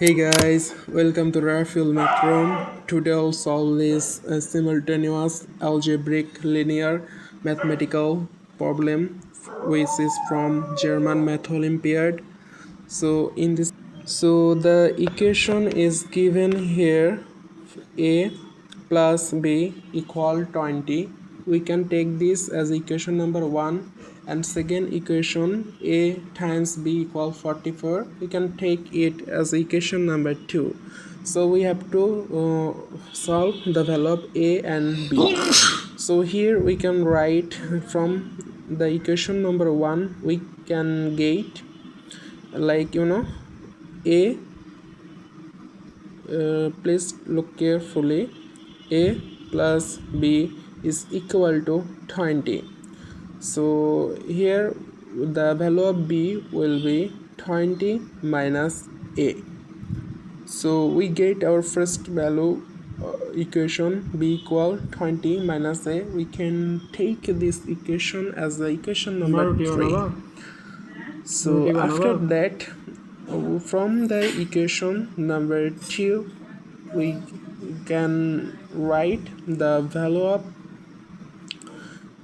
Hey guys, welcome to Rafael Math Room. Today I'll solve this simultaneous algebraic linear mathematical problem which is from German Math Olympiad. So the equation is given here, a plus b equal 20. We can take this as equation number 1, and second equation, a times b equal 44, we can take it as equation number 2. So we have to solve the value of a and b. So here we can write from the equation number 1, we can get like a please look carefully. A plus b is equal to 20. So here the value of b will be 20 minus a. So we get our first value equation b equal 20 minus a. We can take this equation as the equation number 3. So after that, from the equation number 2, we can write the value of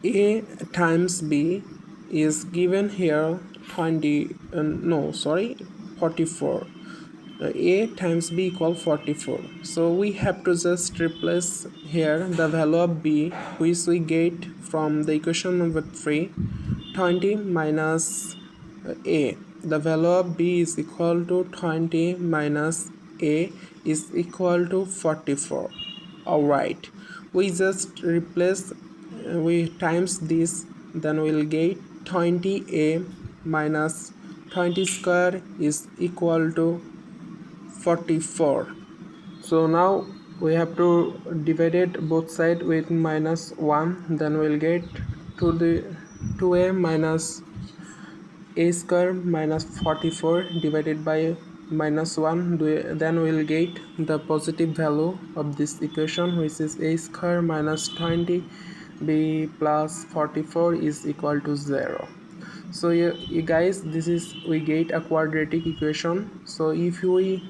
a times b is given here 44. A times b equal 44. So we have to just replace here the value of b, which we get from the equation number 3, 20 minus a. The value of b is equal to 20 minus a is equal to 44. Alright, we just replace, we times this, then we'll get 20a minus 20 square is equal to 44. So now we have to divide it both sides with minus 1, then we'll get to the 2a minus a square minus 44 divided by minus 1, then we'll get the positive value of this equation, which is a square minus 20 b plus 44 is equal to 0. So you guys, this is, we get a quadratic equation. So if we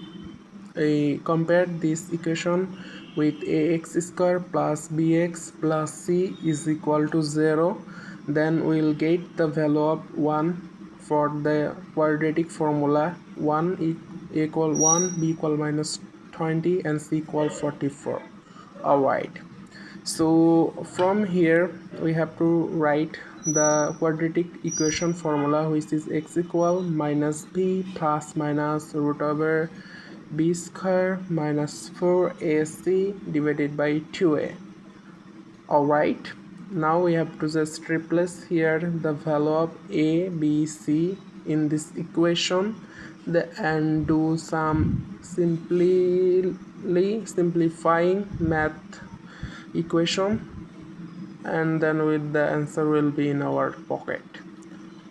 compare this equation with ax square plus bx plus c is equal to 0, then we'll get the value of 1 for the quadratic formula. 1 equal 1, b equal minus 20, and c equal 44. Alright, so from here we have to write the quadratic equation formula, which is x equal minus b plus minus root over b square minus 4ac divided by 2a. Alright, now we have to just replace here the value of a, b, c in this equation and do some simplifying math equation, and then with the answer will be in our pocket.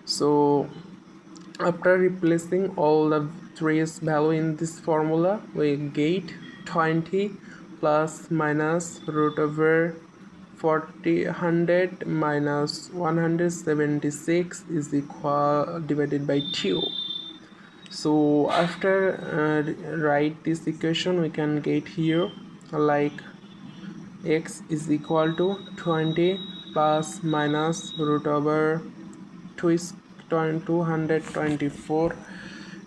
So after replacing all the trace value in this formula, we get 20 plus minus root over 100 minus 176 is equal divided by 2. So after write this equation, we can get here like x is equal to 20 plus minus root over 224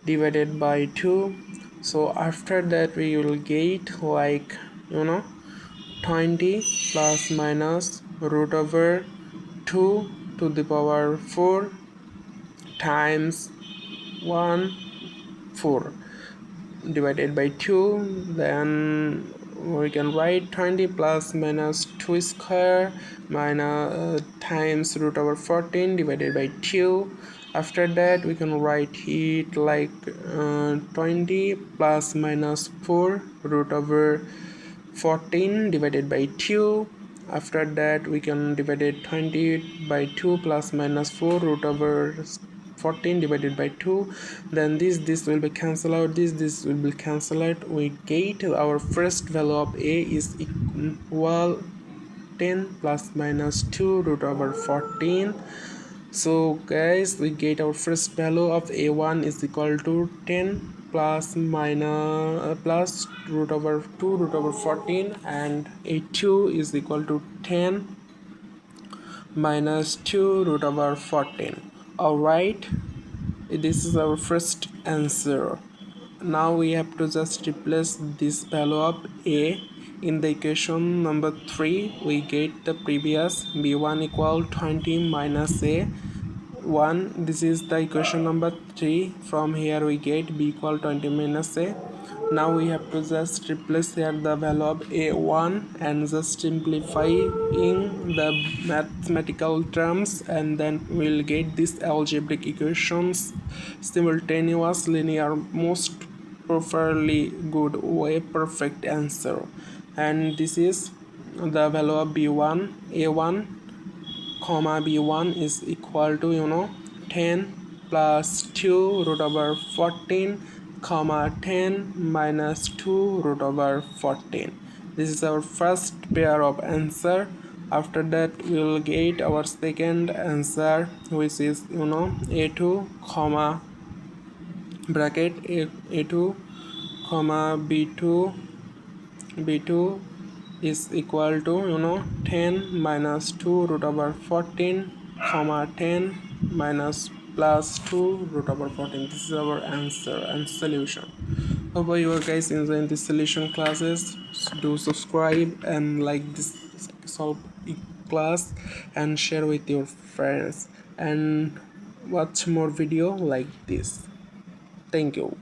divided by 2. So after that we will get like 20 plus minus root over 2 to the power 4 times 1 4 divided by 2. Then we can write 20 plus minus 2 square minus times root over 14 divided by 2. After that we can write it like 20 plus minus 4 root over 14 divided by 2. After that we can divide it 20 by 2 plus minus 4 root over 14 divided by 2. Then this will be cancelled out, this will be cancelled out. We get our first value of a is equal 10 plus minus 2 root over 14. So guys, we get our first value of a1 is equal to 10 plus root over 2 root over 14, and a2 is equal to 10 minus 2 root over 14. Alright, this is our first answer. Now we have to just replace this value of a in the equation number 3. We get the previous b1 equal 20 minus a 1. This is the equation number 3. From here we get b equal 20 minus a. Now we have to just replace here the value of a1 and just simplifying the mathematical terms, and then we'll get this algebraic equations simultaneous linear most properly good way perfect answer. And this is the value of b1 a1 comma b1 is equal to 10 plus 2 root over 14 comma 10 minus 2 root over 14. This is our first pair of answer. After that we will get our second answer, which is a2 comma bracket a2 comma b2 is equal to 10 minus 2 root over 14 comma 10 minus plus 2 root over 14. This is our answer and solution. Hope you guys enjoying this solution classes. Do subscribe and like this solve class and share with your friends and watch more video like this. Thank you.